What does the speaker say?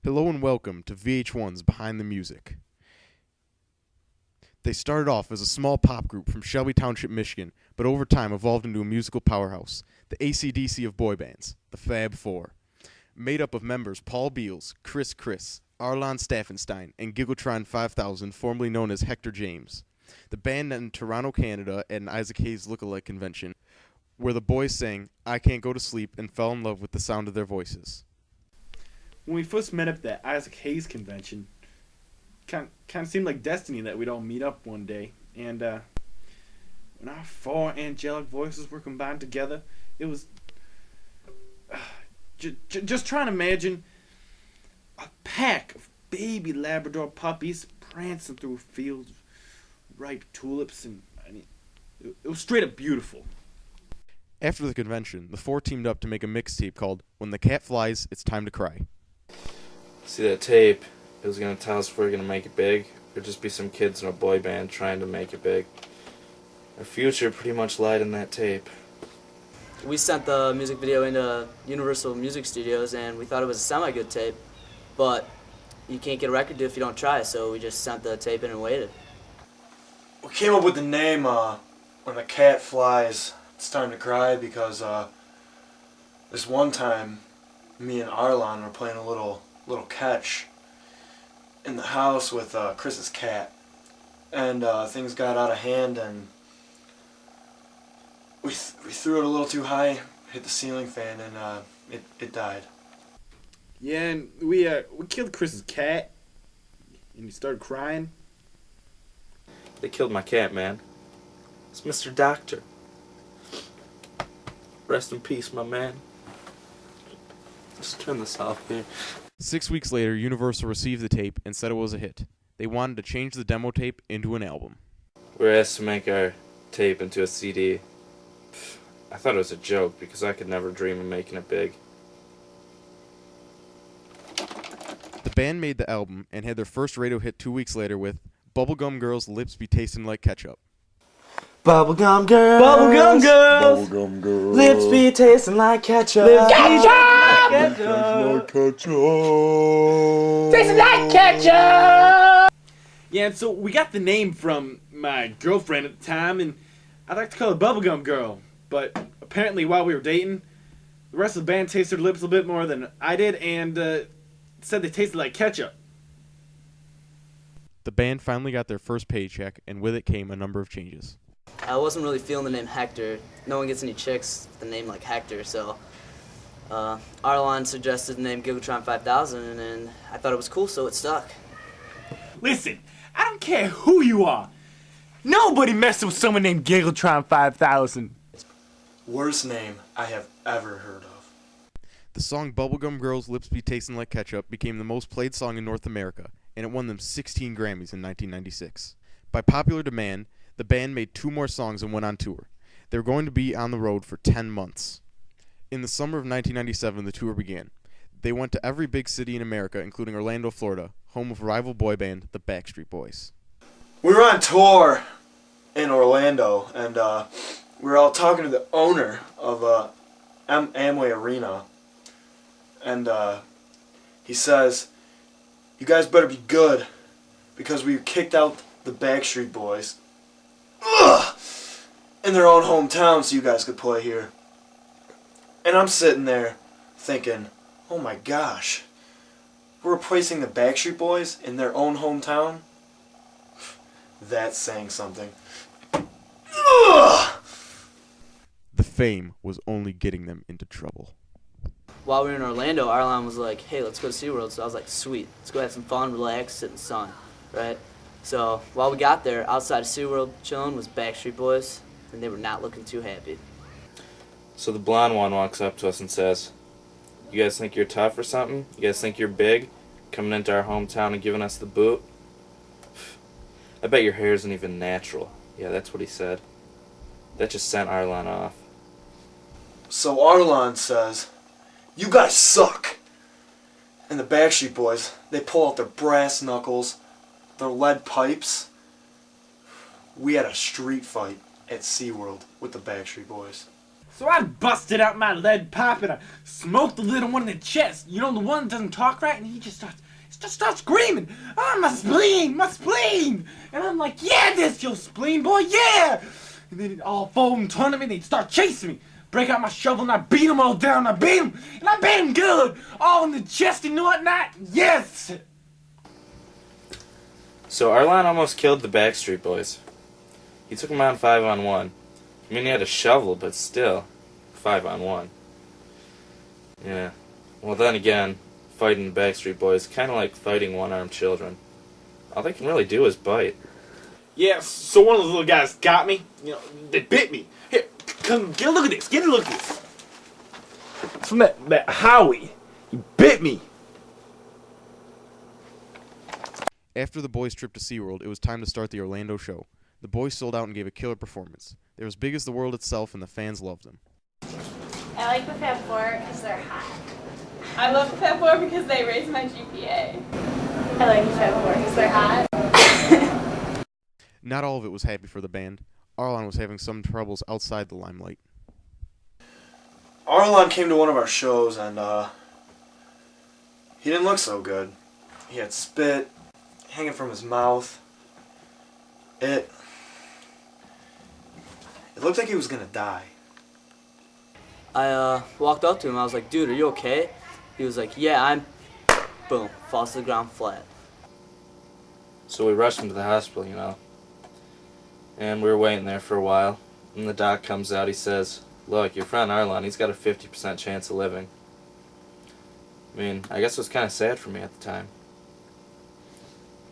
Hello and welcome to VH1's Behind the Music. They started off as a small pop group from Shelby Township, Michigan, but over time evolved into a musical powerhouse, the AC/DC of boy bands, the Fab Four. Made up of members Paul Beals, Chris Criss, Arlon Staffenstein, and Giggletron 5000, formerly known as Hector James. The band met in Toronto, Canada at an Isaac Hayes lookalike convention, where the boys sang I Can't Go to Sleep and fell in love with the sound of their voices. When we first met up at that Isaac Hayes convention, kind of seemed like destiny that we'd all meet up one day. And when our four angelic voices were combined together, it was just trying to imagine a pack of baby Labrador puppies prancing through fields of ripe tulips, and it was straight up beautiful. After the convention, the four teamed up to make a mixtape called When the Cat Flies, It's Time to Cry. See that tape? It was going to tell us if we were going to make it big, or just be some kids in a boy band trying to make it big. Our future pretty much lied in that tape. We sent the music video into Universal Music Studios, and we thought it was a semi-good tape, but you can't get a record deal if you don't try, so we just sent the tape in and waited. We came up with the name When the Cat Flies, It's Time to Cry, because this one time me and Arlon were playing a little catch in the house with Chris's cat, and things got out of hand, and we threw it a little too high, hit the ceiling fan, and it died. Yeah, and we killed Chris's cat, and he started crying. They killed my cat, man. It's Mr. Doctor. Rest in peace, my man. Let's turn this off here. 6 weeks later, Universal received the tape and said it was a hit. They wanted to change the demo tape into an album. We were asked to make our tape into a CD. I thought it was a joke because I could never dream of making it big. The band made the album and had their first radio hit 2 weeks later with Bubblegum Girls' Lips Be Tasting Like Ketchup. Bubblegum girls, Bubblegum girls, Bubblegum girls, lips be tasting like ketchup. Tastes like ketchup! Yeah, and so we got the name from my girlfriend at the time, and I'd like to call her Bubblegum Girl. But apparently while we were dating, the rest of the band tasted her lips a bit more than I did, and said they tasted like ketchup. The band finally got their first paycheck, and with it came a number of changes. I wasn't really feeling the name Hector. No one gets any chicks with the name like Hector, so Arlon suggested the name Giggletron 5000, and I thought it was cool, so it stuck. Listen, I don't care who you are. Nobody messes with someone named Giggletron 5000. Worst name I have ever heard of. The song Bubblegum Girls' Lips Be Tasting Like Ketchup became the most played song in North America, and it won them 16 Grammys in 1996. By popular demand, the band made 2 more songs and went on tour. They were going to be on the road for 10 months. In the summer of 1997, the tour began. They went to every big city in America, including Orlando, Florida, home of rival boy band, the Backstreet Boys. We were on tour in Orlando, and we were all talking to the owner of Amway Arena, and he says, "You guys better be good, because we kicked out the Backstreet Boys in their own hometown so you guys could play here." And I'm sitting there thinking, oh my gosh, we're replacing the Backstreet Boys in their own hometown? That's saying something. The fame was only getting them into trouble. While we were in Orlando, Arlon was like, hey, let's go to SeaWorld. So I was like, sweet, let's go have some fun, relax, sit in the sun, right? So while we got there, outside of SeaWorld chilling was Backstreet Boys, and they were not looking too happy. So the blonde one walks up to us and says, "You guys think you're tough or something? You guys think you're big? Coming into our hometown and giving us the boot? I bet your hair isn't even natural." Yeah, that's what he said. That just sent Arlon off. So Arlon says, "You guys suck." And the Backstreet Boys, they pull out their brass knuckles, their lead pipes. We had a street fight at SeaWorld with the Backstreet Boys. So I busted out my lead pipe and I smoked the little one in the chest. You know, the one that doesn't talk right, and he just starts screaming, "Oh, my spleen, my spleen!" And I'm like, "Yeah, this your spleen, boy, yeah!" And then all four of them turn to me and they start chasing me. Break out my shovel and I beat them all down. I beat them, and I beat them good, all in the chest and whatnot. Yes. So Arlon almost killed the Backstreet Boys. He took them on 5-on-1. I mean, he had a shovel, but still, 5-on-1. Yeah. Well, then again, fighting the Backstreet Boys kind of like fighting one-armed children. All they can really do is bite. Yeah, so one of those little guys got me. You know, they bit me. Here, come, get a look at this. Get a look at this. It's from that Howie. He bit me. After the boys' trip to SeaWorld, it was time to start the Orlando show. The boys sold out and gave a killer performance. They were as big as the world itself, and the fans loved them. I like the Fab Four because they're hot. I love the Fab Four because they raise my GPA. I like the Fab Four because they're hot. Not all of it was happy for the band. Arlon was having some troubles outside the limelight. Arlon came to one of our shows and he didn't look so good. He had spit hanging from his mouth. It looked like he was gonna die. I walked up to him. I was like, "Dude, are you okay?" He was like, "Yeah, I'm." Boom, falls to the ground flat. So we rushed him to the hospital, you know. And we were waiting there for a while. And the doc comes out, he says, "Look, your friend Arlon, he's got a 50% chance of living." I mean, I guess it was kind of sad for me at the time.